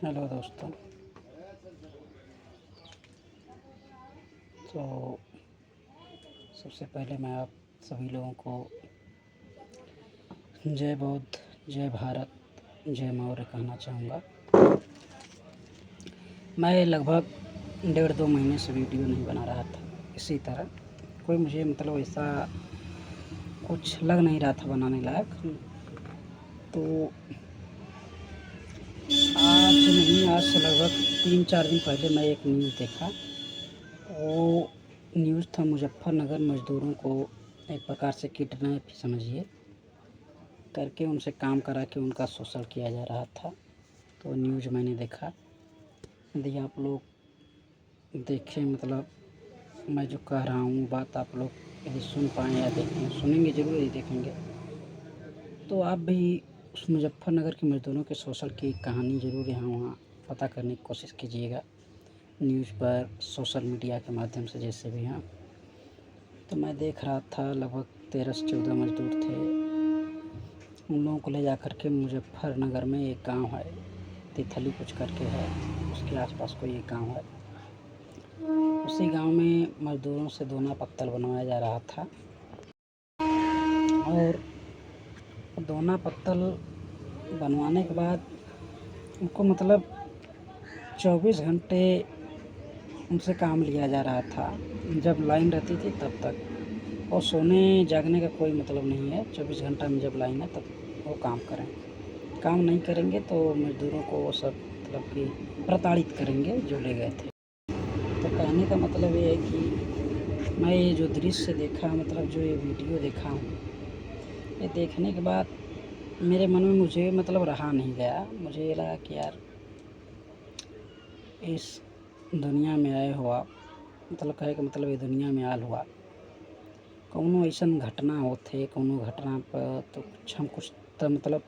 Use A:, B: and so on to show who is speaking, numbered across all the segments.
A: Hello दोस्तों। तो सबसे पहले मैं आप सभी लोगों को जय बौद्ध, जय भारत, जय मौर्य कहना चाहूँगा। मैं लगभग 1.5-2 महीने से वीडियो नहीं बना रहा था। इसी तरह कोई मुझे ऐसा कुछ लग नहीं रहा था बनाने लायक। तो आज से लगभग 3-4 दिन पहले मैं एक न्यूज़ देखा। वो न्यूज़ था मुजफ्फरनगर मज़दूरों को एक प्रकार से किडनैप समझिए करके उनसे काम करा के उनका शोषण किया जा रहा था। तो न्यूज़ मैंने देखा। यदि आप लोग देखें, मैं जो कह रहा हूँ बात आप लोग यदि सुन पाएँ या देखें, सुनेंगे ज़रूर, यदि देखेंगे तो आप भी उस मुजफ्फरनगर के मज़दूरों के शोषण की कहानी ज़रूर यहाँ वहाँ पता करने की कोशिश कीजिएगा, न्यूज़ पर, सोशल मीडिया के माध्यम से, जैसे भी हैं। तो मैं देख रहा था लगभग 13 से 14 मज़दूर थे। उन लोगों को ले जा कर के मुजफ्फरनगर में एक गांव है, तिथली कुछ करके है, उसके आसपास कोई एक गांव है। उसी गांव में मज़दूरों से दोना पत्तल बनवाया जा रहा था। और दोना पत्तल बनवाने के बाद उनको 24 घंटे उनसे काम लिया जा रहा था। जब लाइन रहती थी तब तक, और सोने जागने का कोई मतलब नहीं है। 24 घंटा में जब लाइन है तब वो काम करें। काम नहीं करेंगे तो मज़दूरों को वो सब कि प्रताड़ित करेंगे जो ले गए थे। तो कहने का मतलब ये है कि मैं ये जो दृश्य देखा, जो ये वीडियो देखा हूँ, ये देखने के बाद मेरे मन में मुझे रहा नहीं गया। मुझे ये लगा कि यार, इस दुनिया में आए हो आप, कहे का ये दुनिया में आल हुआ, कौनो ऐसन घटना होते, कौनो घटना पर तो कुछ तो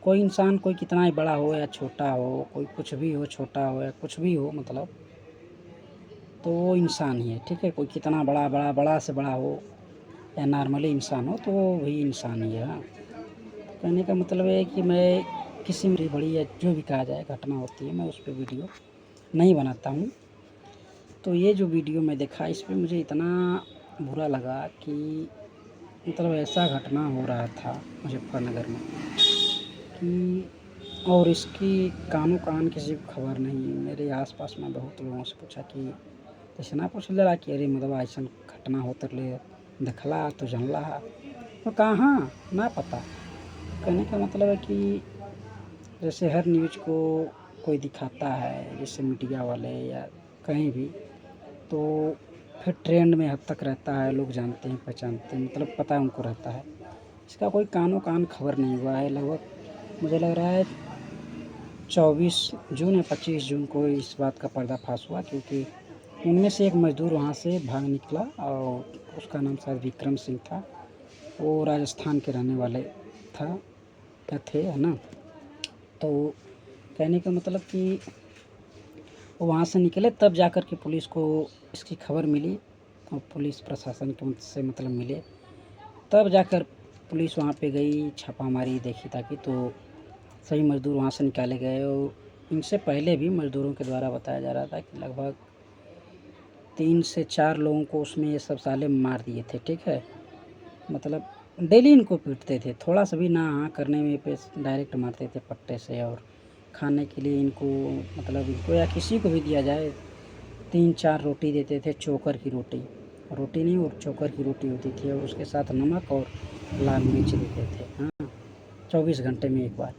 A: कोई इंसान, कोई कितना ही बड़ा हो या छोटा हो, कोई कुछ भी हो, छोटा हो या कुछ भी हो, तो वो इंसान ही है। ठीक है, कोई कितना बड़ा से बड़ा हो या नॉर्मली इंसान हो, तो वो भी इंसान ही है। हाँ, कहने का मतलब है कि मैं किसी भी बड़ी या जो भी कहा जाए घटना होती है, मैं उस पर वीडियो नहीं बनाता हूँ। तो ये जो वीडियो मैं देखा, इस पर मुझे इतना बुरा लगा कि ऐसा घटना हो रहा था मुजफ्फरनगर में कि, और इसकी कानो कान किसी को खबर नहीं। मेरे आसपास में बहुत लोगों से पूछा कि जैसे ना पूछ ले कि अरे ऐसा घटना होते देखला तो जानला, तो कहाँ ना पता। कहने का मतलब है कि जैसे हर न्यूज़ को कोई दिखाता है, जैसे मीडिया वाले या कहीं भी, तो फिर ट्रेंड में हद तक रहता है, लोग जानते हैं, पहचानते हैं, पता है उनको रहता है। इसका कोई कानो कान खबर नहीं हुआ है। लगभग मुझे लग रहा है 24 जून या 25 जून को इस बात का पर्दाफाश हुआ, क्योंकि उनमें से एक मज़दूर वहाँ से भाग निकला और उसका नाम शायद विक्रम सिंह था। वो राजस्थान के रहने वाले था या थे, है ना। तो कहने का मतलब कि वो वहाँ से निकले, तब जाकर के पुलिस को इसकी खबर मिली और पुलिस प्रशासन के से मिले, तब जाकर पुलिस वहाँ पे गई, छापामारी देखी ताकि, तो सभी मज़दूर वहाँ से निकाले गए। और इनसे पहले भी मज़दूरों के द्वारा बताया जा रहा था कि लगभग 3 से 4 लोगों को उसमें ये सब साले मार दिए थे। ठीक है, डेली इनको पीटते थे, थोड़ा सा भी ना हाँ करने में पे डायरेक्ट मारते थे पट्टे से। और खाने के लिए इनको इनको या किसी को भी दिया जाए 3-4 रोटी देते थे, चोकर की रोटी, रोटी नहीं और चोकर की रोटी होती थी, और उसके साथ नमक और लाल मिर्च देते थे। हाँ, 24 घंटे में एक बार,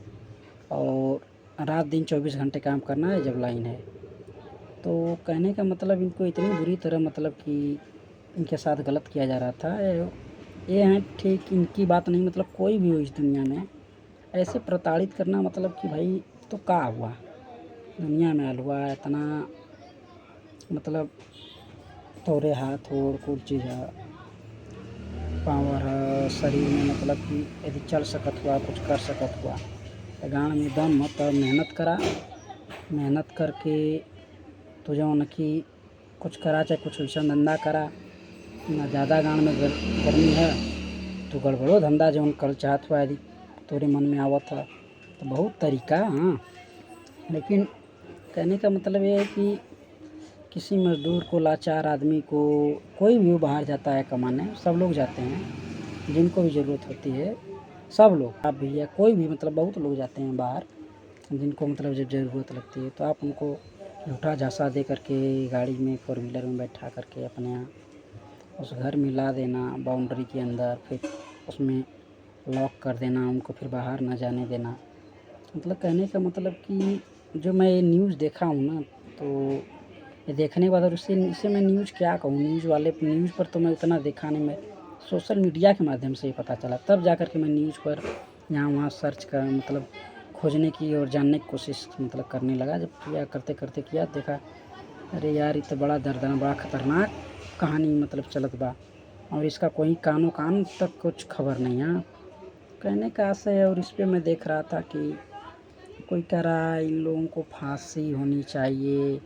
A: और रात दिन 24 घंटे काम करना है जब लाइन है। तो कहने का मतलब इनको इतनी बुरी तरह कि इनके साथ गलत किया जा रहा था। ये हैं ठीक, इनकी बात नहीं, कोई भी हो इस दुनिया में ऐसे प्रताड़ित करना, कि भाई तो क्या हुआ, दुनिया में हाल हुआ इतना, तोरे हाथ और कुछ चीज़ है, पावर है शरीर में, कि यदि चल सकत हुआ, कुछ कर सकत हुआ, तो गाँव में दम हो तब मेहनत करा, मेहनत करके तो जो न कि कुछ करा, चाहे कुछ वैसा धंधा करा ना। ज़्यादा गाँव में गर्मी है तो गड़बड़ो धंधा जो कर चाहत हुआ, यदि तोरे मन में आवत है तो बहुत तरीका। हाँ, लेकिन कहने का मतलब ये है कि किसी मज़दूर को, लाचार आदमी को, कोई भी वो बाहर जाता है कमाने, सब लोग जाते हैं जिनको भी ज़रूरत होती है, सब लोग, आप भी या कोई भी, मतलब बहुत लोग जाते हैं बाहर जिनको मतलब जब ज़रूरत लगती है, तो आप उनको झूठा झांसा दे करके गाड़ी में, फोर व्हीलर में बैठा करके अपने यहाँ उस घर में ला देना, बाउंड्री के अंदर, फिर उसमें लॉक कर देना, उनको फिर बाहर ना जाने देना। मतलब कहने का मतलब कि जो मैं ये न्यूज़ देखा हूँ ना, तो ये देखने के बाद, और इससे मैं न्यूज़ क्या कहूँ, न्यूज़ पर तो मैं उतना देखा नहीं, मैं सोशल मीडिया के माध्यम से ही पता चला, तब जा कर के मैं न्यूज़ पर यहाँ वहाँ सर्च कर, मतलब खोजने की और जानने की कोशिश मतलब करने लगा। जब किया, करते करते किया, देखा अरे यार ये तो बड़ा दर्दनाक, बड़ा ख़तरनाक कहानी मतलब चलत बा, और इसका कोई कानो कान तक कुछ खबर नहीं है। कहने का आशय है, और इस पे मैं देख रहा था कि कोई कह रहा है इन लोगों को फांसी होनी चाहिए,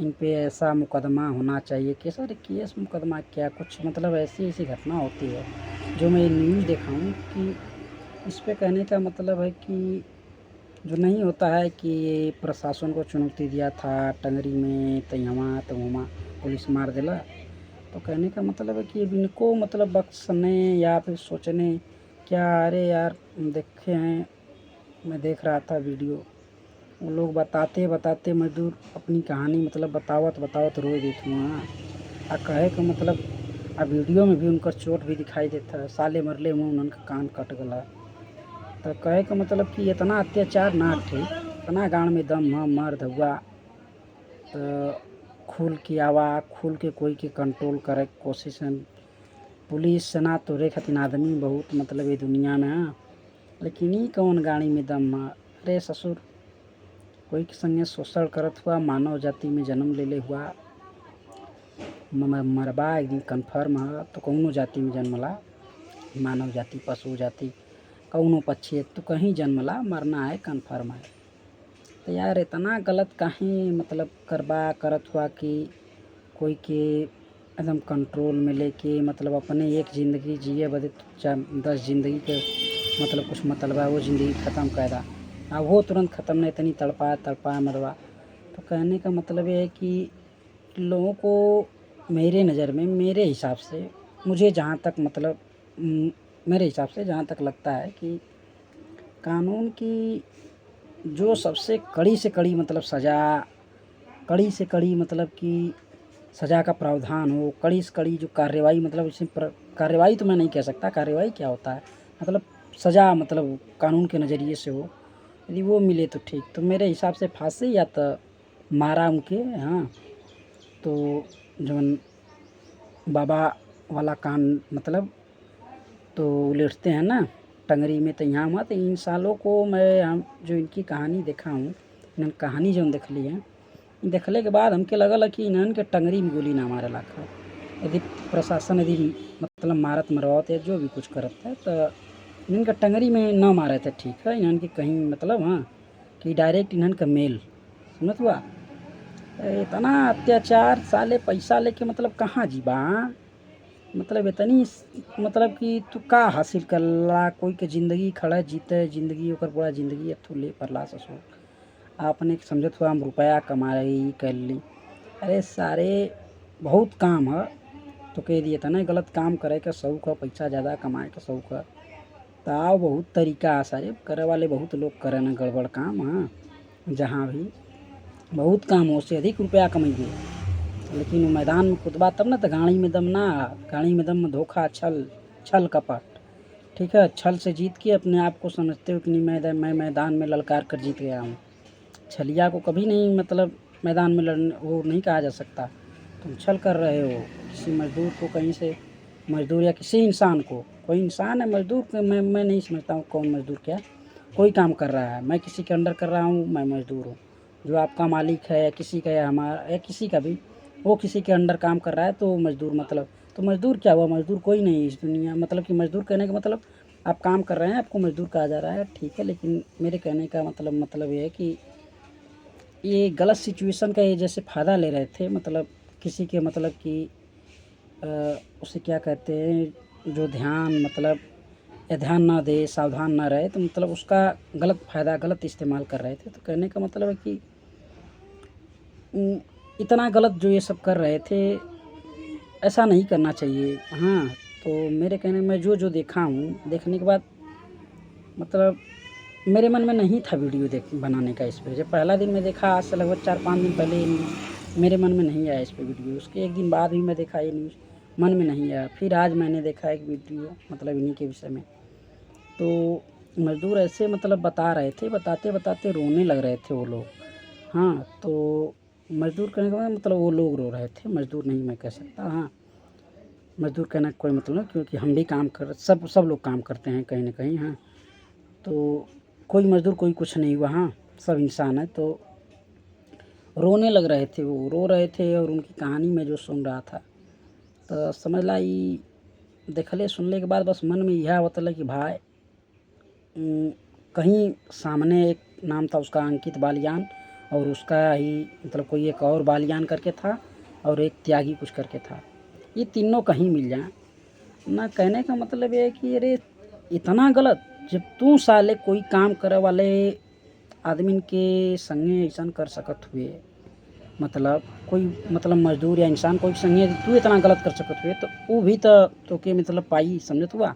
A: इन पे ऐसा मुकदमा होना चाहिए, केस, अरे केस मुकदमा क्या, कुछ मतलब ऐसी ऐसी घटना होती है जो मैं न्यूज़ देखा हूँ कि इस पे कहने का मतलब है कि जो नहीं होता है कि प्रशासन को चुनौती दिया था टंगरी में, तैयामा तो वहाँ पुलिस मार दिला, तो कहने का मतलब है कि अब इनको मतलब बख्शने या फिर सोचने क्या। अरे यार देखे हैं, मैं देख रहा था वीडियो, वो लोग बताते बताते मज़दूर अपनी कहानी मतलब बतावत बतावत रोए देते वहाँ, आ कहे का मतलब आ वीडियो में भी उनका चोट भी दिखाई देता है, साले मरले मुँह उनका कान कट गला। तो कहे का मतलब कि इतना अत्याचार ना ठीक, इतना गाँव में दम ह, मर्द हुआ तो खुल के आवा, खुल के कोई के कंट्रोल करे के कोशिश है। पुलिस सेना तोरे खातिर आदमी बहुत मतलब ये दुनिया में है, लेकिन ई कौन गाड़ी में दम है। अरे ससुर, कोई के संगे शोषण करत हुआ, मानव जाति में जन्म ले हुआ, मरबा एक दिन कन्फर्म है, तो कौनो जाति में जन्मला, मानव जाति, पशु जाति, कौनो पक्षी तो कहीं जन्मला, मरना है कन्फर्म है। तो यार इतना गलत काहे मतलब करत हुआ कि कोई के एकदम कंट्रोल में लेके मतलब अपने एक ज़िंदगी जिए बदे 10 ज़िंदगी के मतलब कुछ मतलब है, वो ज़िंदगी ख़त्म कर दा, अब वो तुरंत ख़त्म नहीं, इतनी तड़पा मरवा। तो कहने का मतलब ये है कि लोगों को, मेरे नज़र में, मेरे हिसाब से, मुझे जहाँ तक मतलब मेरे हिसाब से जहाँ तक लगता है कि कानून की जो सबसे कड़ी से कड़ी मतलब सज़ा, कड़ी से कड़ी मतलब कि सज़ा का प्रावधान हो, कड़ी से कड़ी जो कार्रवाई, मतलब इसमें कार्रवाई तो मैं नहीं कह सकता, कार्रवाई क्या होता है, मतलब सज़ा मतलब कानून के नज़रिए से हो, यदि वो मिले तो ठीक। तो मेरे हिसाब से फांसी या तो मारा उनके, हाँ, तो जवन बाबा वाला कान मतलब तो उलेटते हैं ना टंगरी में, तो यहाँ मत, इन सालों को मैं, हम जो इनकी कहानी देखा हूँ, इन कहानी जो देख ली है, देखले के बाद हमके लगल कि इन्हन के टंगरी में गोली ना मारे लाखा। यदि प्रशासन यदि मतलब मारत मरवात या जो भी कुछ करत है, तो इनका टंगरी में ना मारे थे ठीक है, इन्हन के कहीं मतलब, हाँ, कि डायरेक्ट इन्हन का मेल सुनत हुआ। इतना अत्याचार, साले पैसा लेके मतलब कहाँ जीबा, मतलब इतनी मतलब कि तू का हासिल करला, कोई के ज़िंदगी खड़ा जीते, ज़िंदगी ओकर पूरा ज़िंदगी अथु ले परला ससुर, आपने समझत हुआ हम रुपया कमा रही कर ली। अरे सारे बहुत काम है, तो कह दिए था ना गलत काम करे का शौक है, पैसा ज़्यादा कमाए का शौक है, तो बहुत तरीका है सारे करे वाले, बहुत लोग करे ना गड़बड़ काम, हाँ, जहाँ भी बहुत काम हो, उससे अधिक रुपया कमाइए, लेकिन वो मैदान में कूदबा तब ना, तो गाड़ी में दम ना, गाड़ी में दम में धोखा, छल कपट, ठीक है, छल से जीत के अपने आप को समझते हो कि नहीं, मैं मैदान में ललकार कर जीत गया हूँ। छलिया को कभी नहीं मतलब मैदान में लड़ने वो नहीं कहा जा सकता, तुम छल कर रहे हो किसी मज़दूर को, कहीं से मज़दूर या किसी इंसान को, कोई इंसान है मज़दूर को, मैं नहीं समझता हूँ कौन मज़दूर क्या, कोई काम कर रहा है, मैं किसी के अंडर कर रहा हूँ, मैं मज़दूर हूँ, जो आपका मालिक है या किसी का या हमारा या किसी का भी, वो किसी के अंडर काम कर रहा है तो मज़दूर मतलब, तो मज़दूर क्या हुआ, मज़दूर कोई नहीं इस दुनिया, मतलब कि मज़दूर कहने का मतलब आप काम कर रहे हैं, आपको मज़दूर कहा जा रहा है, ठीक है, लेकिन मेरे कहने का मतलब ये है कि ये गलत सिचुएशन का ये जैसे फ़ायदा ले रहे थे, मतलब किसी के मतलब कि उसे क्या कहते हैं, जो ध्यान मतलब या ध्यान ना दे, सावधान ना रहे, तो मतलब उसका गलत फ़ायदा, गलत इस्तेमाल कर रहे थे। तो कहने का मतलब है कि इतना गलत जो ये सब कर रहे थे, ऐसा नहीं करना चाहिए। हाँ, तो मेरे कहने में जो देखा हूँ, देखने के बाद मतलब मेरे मन में नहीं था वीडियो बनाने का इस पे। जब पहला दिन मैं देखा, आज से लगभग 4-5 दिन पहले ये न्यूज़ मेरे मन में नहीं आया इस पे वीडियो। उसके एक दिन बाद भी मैं देखा ये न्यूज़, मन में नहीं आया। फिर आज मैंने देखा एक वीडियो मतलब इन्हीं के विषय में। तो मज़दूर ऐसे मतलब बता रहे थे, बताते रोने लग रहे थे वो लोग। हाँ, तो मज़दूर कहने का मतलब वो लोग रो रहे थे, मज़दूर नहीं मैं कह सकता। हाँ, मज़दूर कहने का कोई मतलब नहीं, क्योंकि हम भी काम कर सब लोग काम करते हैं कहीं न कहीं। हाँ, तो कोई मज़दूर कोई कुछ नहीं हुआ। हाँ, सब इंसान है। तो रोने लग रहे थे, वो रो रहे थे और उनकी कहानी मैं जो सुन रहा था, तो समझ ला ई देखले सुनले के बाद बस मन में यह आवत रहा कि भाई कहीं सामने एक नाम था उसका अंकित बालियान, और उसका ही मतलब कोई एक और बालियान करके था, और एक त्यागी कुछ करके था। ये तीनों कहीं मिल जाएँ ना। कहने का मतलब ये है कि अरे इतना गलत, जब तू साले कोई काम करे वाले आदमी के संगे ऐसा कर सकत हुए, मतलब कोई मतलब मजदूर या इंसान कोई संगे तू इतना गलत कर सकत हुए, तो वो भी तो के मतलब पाई समझत हुआ।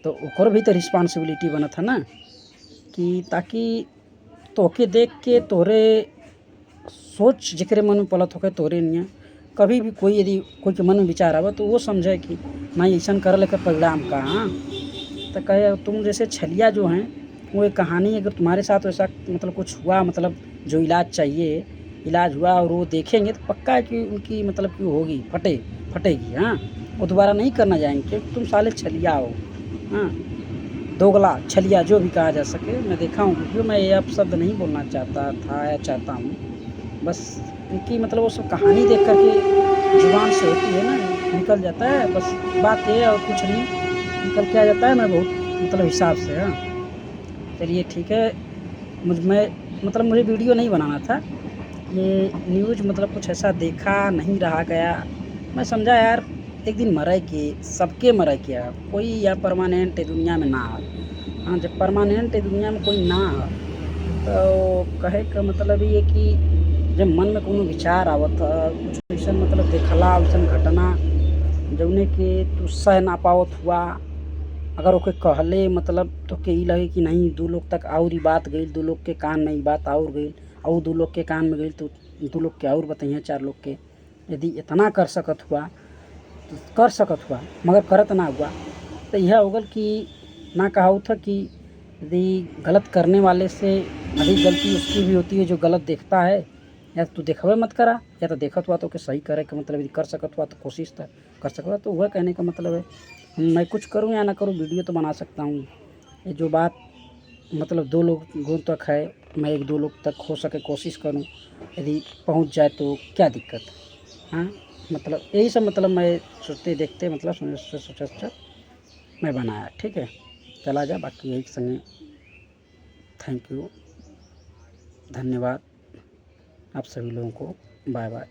A: तो ओकर भी तो रिस्पॉन्सिबिलिटी बनत है ना, कि ताकि तोके देख के तोरे सोच जेकरे मन में पलत होके तोरे निया कभी भी कोई यदि कोई के मन में विचार आवे तो वो समझे कि नहीं ऐसा कर लेकर परिणाम का। हाँ, तो कहे तुम जैसे छलिया जो हैं, वो एक कहानी अगर तुम्हारे साथ वैसा मतलब कुछ हुआ, मतलब जो इलाज चाहिए, इलाज हुआ और वो देखेंगे तो पक्का है कि उनकी मतलब कि होगी फटेगी। हाँ, वो दोबारा नहीं करना जाएंगे क्योंकि तुम साले छलिया हो। हाँ, दोगला छलिया जो भी कहा जा सके। मैं देखा हूँ वीडियो, मैं ये अब शब्द नहीं बोलना चाहता था या चाहता हूँ, बस उनकी मतलब वो सब कहानी देख कर के जुबान से होती है ना, निकल जाता है बस। बात ये और कुछ नहीं, निकल के आ जाता है मैं बहुत मतलब हिसाब से। हाँ, चलिए ठीक है। मैं मतलब मुझे वीडियो नहीं बनाना था, ये न्यूज़ मतलब कुछ ऐसा देखा नहीं रहा गया। मैं समझा यार एक दिन मरे के सबके मरे के यार, कोई या परमानेंट दुनिया में ना आ। हाँ, जब परमानेंट दुनिया में कोई ना आ तो कहे का मतलब ये कि जब मन में कोनो विचार आवत कुछ ऐसा मतलब देखला वैसन घटना जौने के तू सह ना पावत हुआ, अगर ओके कहले मतलब तोके ई लगे कि नहीं दू लोग तक और ई बात गई, दू लोग के कान में ई बात और गई, और दू लोग के कान में गई तो दू लोग के और बताइए 4 लोग के। यदि इतना कर सकत हुआ तो कर सकत हुआ, मगर करत ना हुआ। तो यह होगल कि ना कहाऊ था कि यदि गलत करने वाले से अधिक गलती उसकी भी होती है जो गलत देखता है। या तू देखबे मत करा, या तो देखत हुआ तो ओके सही करे का मतलब यदि कर सकत हुआ तो कोशिश तो कर सकत हुआ। तो वह कहने का मतलब है मैं कुछ करूँ या ना करूँ वीडियो तो बना सकता हूँ। ये जो बात मतलब 2 लोगों तक है, मैं 1-2 लोग तक हो सके कोशिश करूँ, यदि पहुँच जाए तो क्या दिक्कत है। हाँ, मतलब यही सब मतलब मैं सोचते देखते मतलब सोचा मैं बनाया। ठीक है, चला जा बाकी यही संगे। थैंक यू, धन्यवाद आप सभी लोगों को। Bye bye.